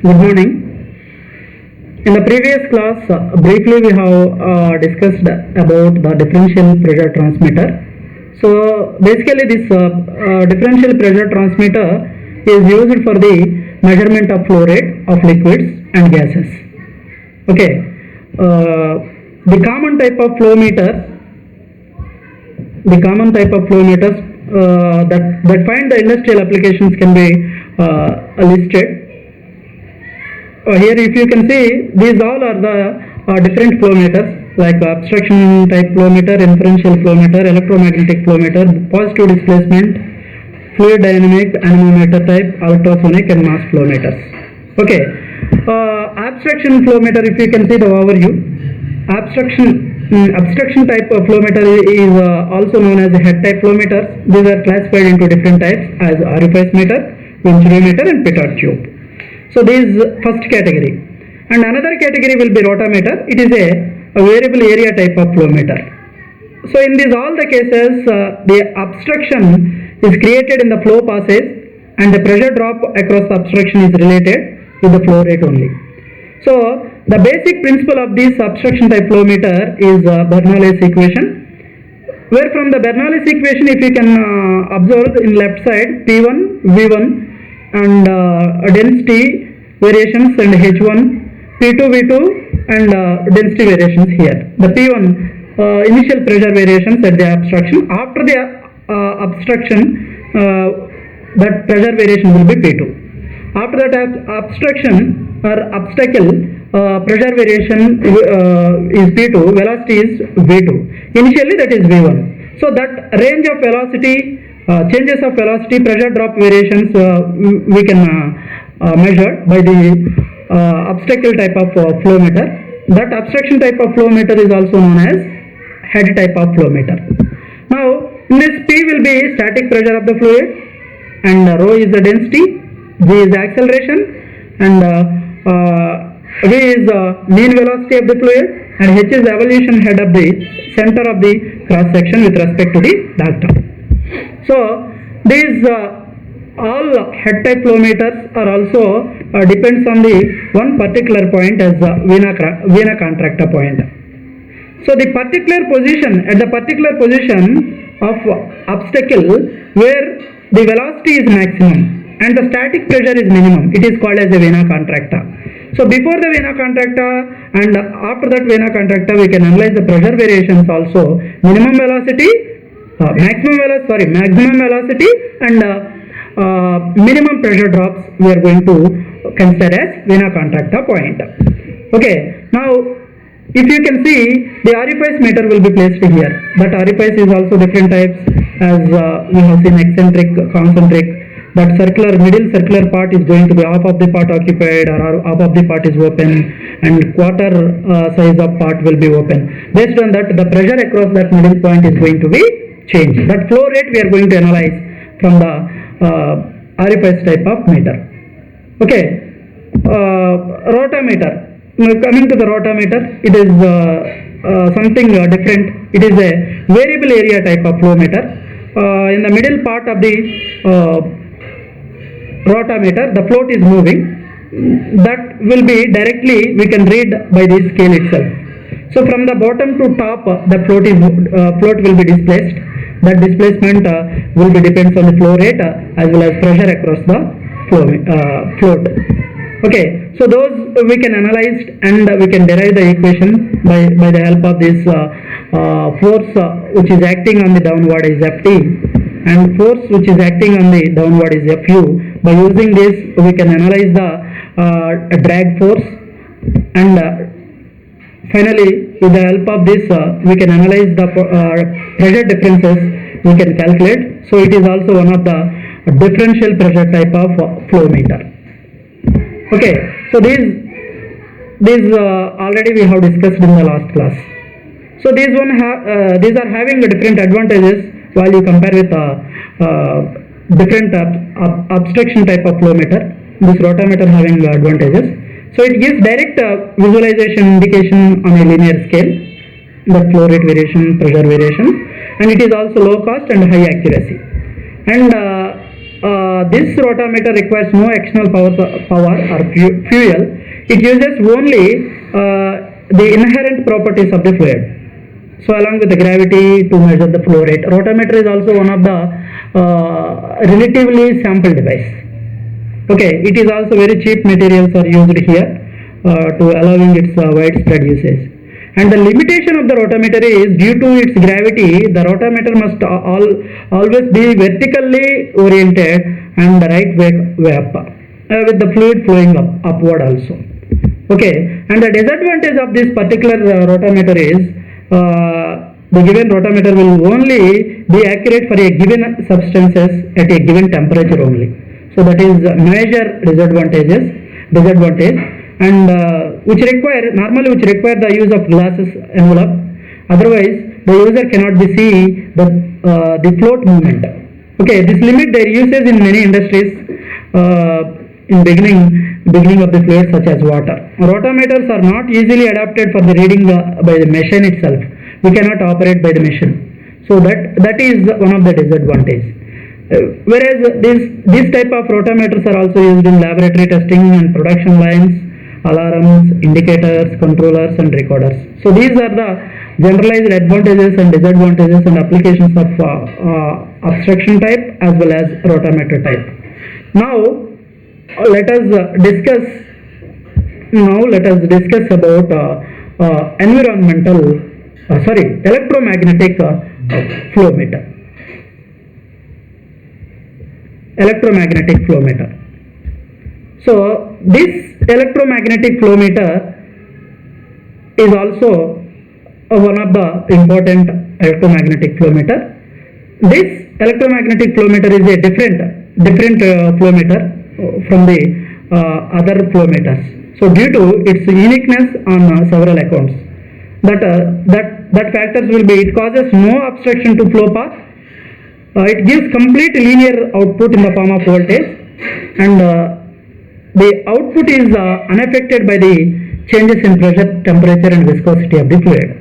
Good morning. In the previous class, briefly we have discussed about the differential pressure transmitter. So basically this differential pressure transmitter is used for the measurement of flow rate of liquids and gases. Okay. The common type of flow meters that find the industrial applications can be listed. Here if you can see, these all are the different flow meters like abstraction type flow meter, inferential flow meter, electromagnetic flow meter, positive displacement, fluid dynamic, anemometer type, ultrasonic and mass flow meters. Okay, abstraction flow meter, if you can see the overview, abstraction type of flow meter is also known as head type flow meters. These are classified into different types as orifice meter, venturimeter and Pitot tube. So this is first category, and another category will be rotameter. It is a variable area type of flow meter. So in these all the cases, the obstruction is created in the flow passage and the pressure drop across the obstruction is related with the flow rate only. So the basic principle of this obstruction type flow meter is Bernoulli's equation, where from the Bernoulli's equation, if you can observe in left side P1, V1 and density variations and H1, P2, V2 and density variations here. The P1 initial pressure variations at the obstruction. After the obstruction, that pressure variation will be P2. After that obstruction or obstacle, pressure variation is P2, velocity is V2. Initially that is V1. So that range of velocity, changes of velocity, pressure drop variations we can measure by the obstacle type of flow meter. That obstruction type of flow meter is also known as head type of flow meter. Now in this P will be static pressure of the fluid and rho is the density, G is the acceleration and V is the mean velocity of the fluid and H is the evolution head of the center of the cross section with respect to the ductum. So these all head type flow meters are also depends on the one particular point as vena contracta point. So the particular position, at the particular position of obstacle where the velocity is maximum and the static pressure is minimum, it is called as a vena contracta. So before the vena contracta and after that vena contracta, we can analyze the pressure variations also, minimum velocity, maximum velocity and minimum pressure drops we are going to consider as vena contracta point. Okay, now if you can see, the orifice meter will be placed here. That orifice is also different types as we have seen eccentric, concentric. That middle circular part is going to be half of the part occupied or half of the part is open and quarter size of part will be open. Based on that, the pressure across that middle point is going to be changed. That flow rate we are going to analyze from the orifice type of meter. Okay, rotameter. Now coming to the rotameter, it is something different. It is a variable area type of flow meter. In the middle part of the rotameter, the float is moving. That will be directly we can read by the scale itself. So from the bottom to top, the float will be displaced. That displacement will be depends on the flow rate as well as pressure across the float. Okay, so those we can analyze and we can derive the equation by the help of this force which is acting on the downward is Ft and force which is acting on the downward is Fu. By using this we can analyze the drag force and finally with the help of this we can analyze the pressure differences we can calculate. So it is also one of the differential pressure type of flow meter. Okay, so these already we have discussed in the last class. So these are having different advantages while you compare with different obstruction type of flow meter. This rotameter having advantages. So it gives direct visualization indication on a linear scale, the flow rate variation, pressure variation, and it is also low cost and high accuracy. And this rotameter requires no external power or fuel. It uses only the inherent properties of the fluid. So along with the gravity to measure the flow rate. Rotameter is also one of the relatively sample device. Okay, it is also very cheap materials are used here to allowing its widespread usage. And the limitation of the rotameter is due to its gravity. The rotameter must always be vertically oriented and the right way up, with the fluid flowing upward also. Okay, and the disadvantage of this particular rotameter is the given rotameter will only be accurate for a given substances at a given temperature only. So that is major disadvantage, and which require the use of glasses envelope. Otherwise, the user cannot be see the float movement. Okay, this limit their usage in many industries in beginning of the fluid such as water. Rotameters are not easily adapted for the reading by the machine itself. We cannot operate by the machine. So that is one of the disadvantage. Whereas this type of rotameters are also used in laboratory testing and production lines, alarms, indicators, controllers and recorders. So these are the generalized advantages and disadvantages and applications of obstruction type as well as rotameter type. Now let us discuss about electromagnetic flow meter. Electromagnetic flow meter. So this electromagnetic flow meter is also one of the important electromagnetic flow meter. This electromagnetic flow meter is a different flow meter from the other flow meters. So due to its uniqueness on several accounts, that factors will be, it causes no obstruction to flow path. It gives complete linear output in the form of voltage, and the output is unaffected by the changes in pressure, temperature and viscosity of the fluid.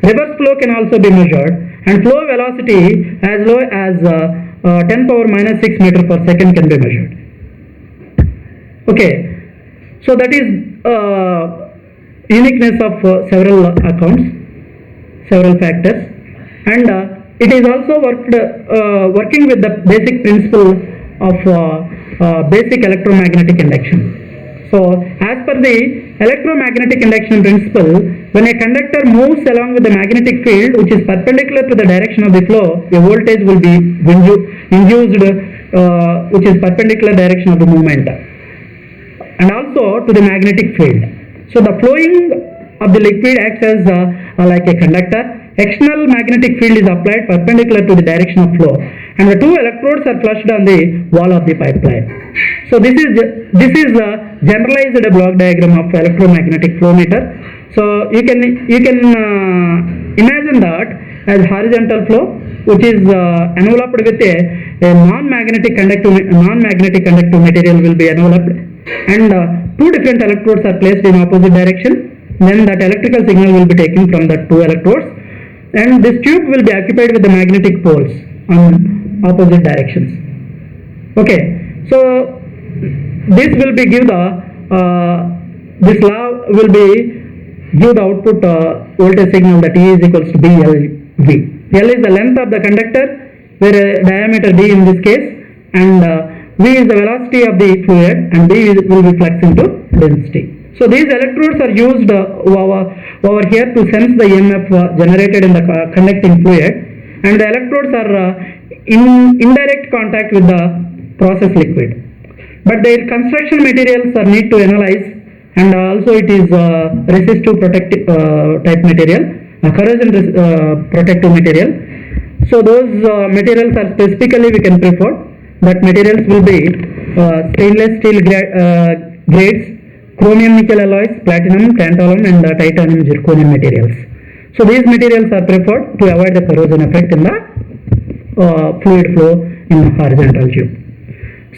Reverse flow can also be measured, and flow velocity as low as 10 power minus 6 meter per second can be measured. Okay, so that is uniqueness of several accounts, several factors, and it is also working with the basic principle of basic electromagnetic induction. So as per the electromagnetic induction principle, when a conductor moves along with the magnetic field which is perpendicular to the direction of the flow, a voltage will be induced which is perpendicular direction of the movement, and also to the magnetic field. So the flowing of the liquid acts as like a conductor. External magnetic field is applied perpendicular to the direction of flow, and the two electrodes are flushed on the wall of the pipeline. So this is a generalized block diagram of electromagnetic flow meter. So you can imagine that as horizontal flow, which is enveloped with a non-magnetic conductive material will be enveloped, and two different electrodes are placed in opposite direction. Then that electrical signal will be taken from the two electrodes, and this tube will be occupied with the magnetic poles on opposite directions. Okay, so this will be give the this law will be give the output voltage signal that E is equals to BLV. L is the length of the conductor, where diameter D in this case, and V is the velocity of the fluid, and B will be flux into density. So these electrodes are used over here to sense the EMF generated in the conducting fluid, and the electrodes are in indirect contact with the process liquid. But their construction materials are need to analyze, and also it is resistive protective type material, corrosion protective material. So those materials are specifically we can prefer. That materials will be stainless steel grades, chromium nickel alloys, platinum, tantalum and titanium zirconium materials. So these materials are preferred to avoid the corrosion effect in the fluid flow in the horizontal tube.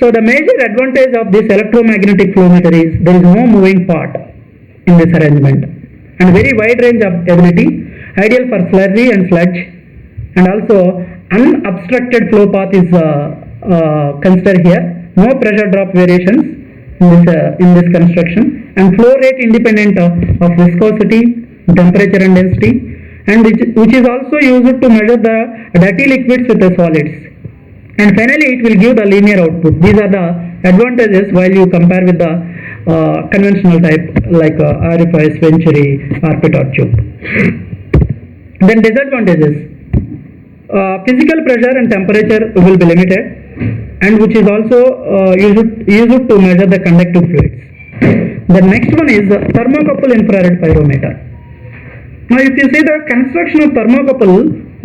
So the major advantage of this electromagnetic flow meter is there is no moving part in this arrangement, and very wide range of ability, ideal for slurry and sludge, and also unobstructed flow path is consider here. No pressure drop variations in this construction, and flow rate independent of viscosity, temperature and density, and which is also used to measure the dirty liquids with the solids. And finally it will give the linear output. These are the advantages while you compare with the conventional type like RFIS, Venturi or Petard tube. Then disadvantages: physical pressure and temperature will be limited, and which is also used to measure the conductive fluids. The next one is thermocouple infrared pyrometer. Now if you see the construction of thermocouple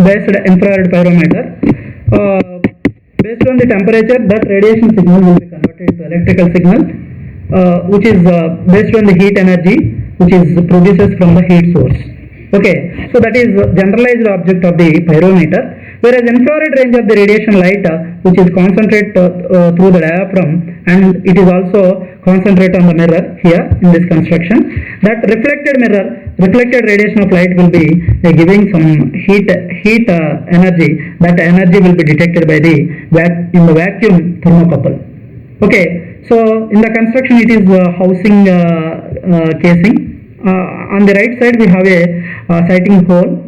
based infrared pyrometer, based on the temperature, that radiation signal will be converted into electrical signal, which is based on the heat energy which is produces from the heat source. Okay, so that is generalized object of the pyrometer. Whereas infrared range of the radiation light, which is concentrate through the diaphragm, and it is also concentrate on the mirror here in this construction. That reflected radiation of light will be giving some heat energy. That energy will be detected by the in the vacuum thermocouple. Okay, so in the construction it is housing casing. On the right side we have a sighting hole,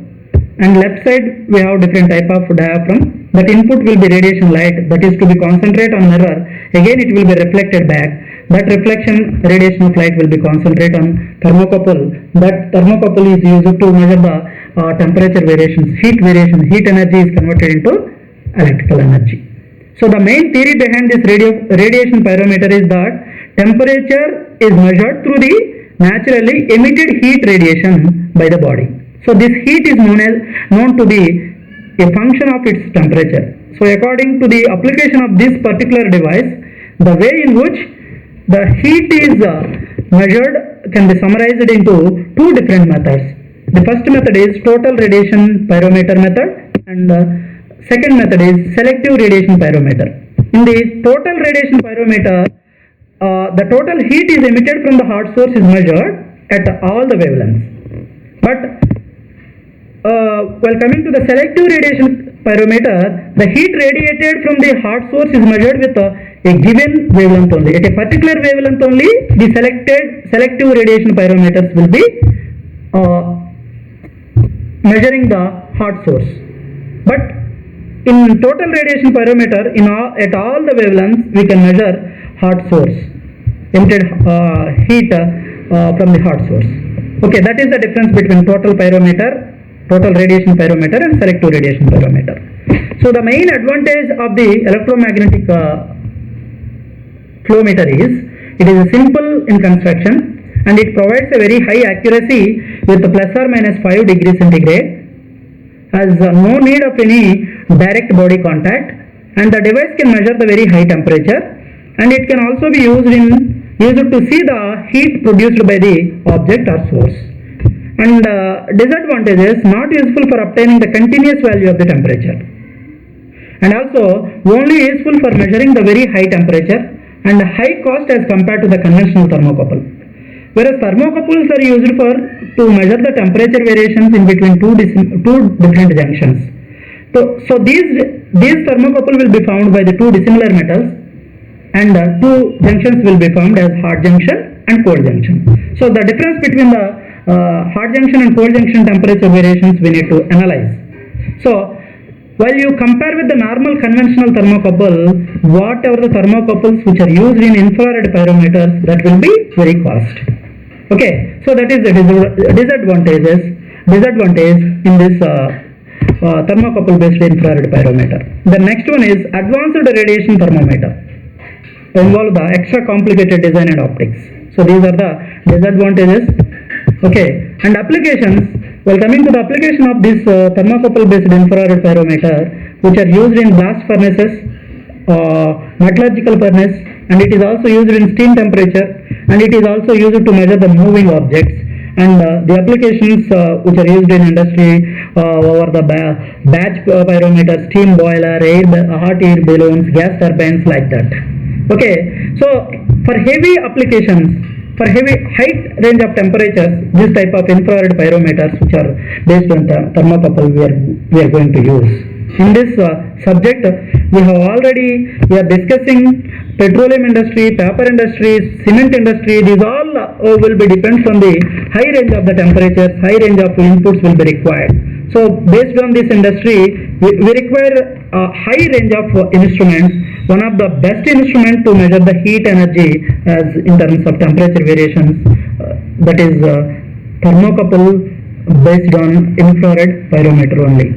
and left side we have different type of diaphragm. That input will be radiation light, that is to be concentrate on mirror. Again it will be reflected back. That reflection radiation of light will be concentrate on thermocouple. That thermocouple is used to measure the temperature variations, heat variation. Heat energy is converted into electrical energy. So the main theory behind this radiation pyrometer is that temperature is measured through the naturally emitted heat radiation by the body. So this heat is known to be a function of its temperature. So according to the application of this particular device, the way in which the heat is measured can be summarized into two different methods. The first method is total radiation pyrometer method, and second method is selective radiation pyrometer. In the total radiation pyrometer, the total heat is emitted from the hot source is measured at all the wavelengths. But while coming to the selective radiation pyrometer, the heat radiated from the hot source is measured with a given wavelength only. At a particular wavelength only, the selective radiation pyrometers will be measuring the hot source. But in total radiation pyrometer, at all the wavelengths, we can measure hot source, emitted heat from the hot source. Okay, that is the difference between total radiation pyrometer and selective radiation pyrometer. So the main advantage of the electromagnetic flow meter is it is simple in construction, and it provides a very high accuracy with plus or minus 5 degrees centigrade, has no need of any direct body contact, and the device can measure the very high temperature, and it can also be used to see the heat produced by the object or source. And disadvantages: not useful for obtaining the continuous value of the temperature, and also only useful for measuring the very high temperature, and high cost as compared to the conventional thermocouple. Whereas thermocouples are used to measure the temperature variations in between two different junctions. So these thermocouple will be found by the two dissimilar metals, and two junctions will be formed as hot junction and cold junction. So the difference between the hot junction and cold junction temperature variations we need to analyze. So while you compare with the normal conventional thermocouple, whatever the thermocouples which are used in infrared pyrometers, that will be very cost. Okay, so that is the disadvantage in this thermocouple based infrared pyrometer. The next one is advanced radiation thermometer. Involve the extra complicated design and optics. So these are the disadvantages. Okay, and applications. Well, coming to the application of this thermocouple based infrared pyrometer, which are used in blast furnaces, metallurgical furnace, and it is also used in steam temperature, and it is also used to measure the moving objects. And the applications which are used in industry over the batch pyrometer, steam boiler, hot air balloons, gas turbines, like that. Okay, so for heavy applications, for heavy high range of temperatures, this type of infrared pyrometers which are based on thermocouple we are going to use. In this subject, we are discussing petroleum industry, paper industry, cement industry. These all will be depends on the high range of the temperatures, high range of inputs will be required. So based on this industry, we require a high range of instruments. One of the best instrument to measure the heat energy as in terms of temperature variations, that is thermocouple based on infrared pyrometer only.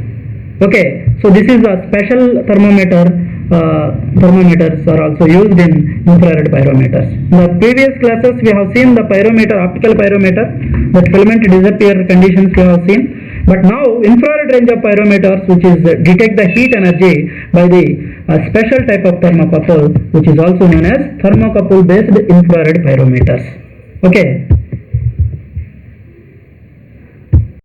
Okay, so this is a special thermometer. Thermometers are also used in infrared pyrometers. In the previous classes we have seen the pyrometer, optical pyrometer, that filament disappear conditions we have seen. But now infrared range of pyrometers, which is detect the heat energy by the special type of thermocouple, which is also known as thermocouple based infrared pyrometers. Okay,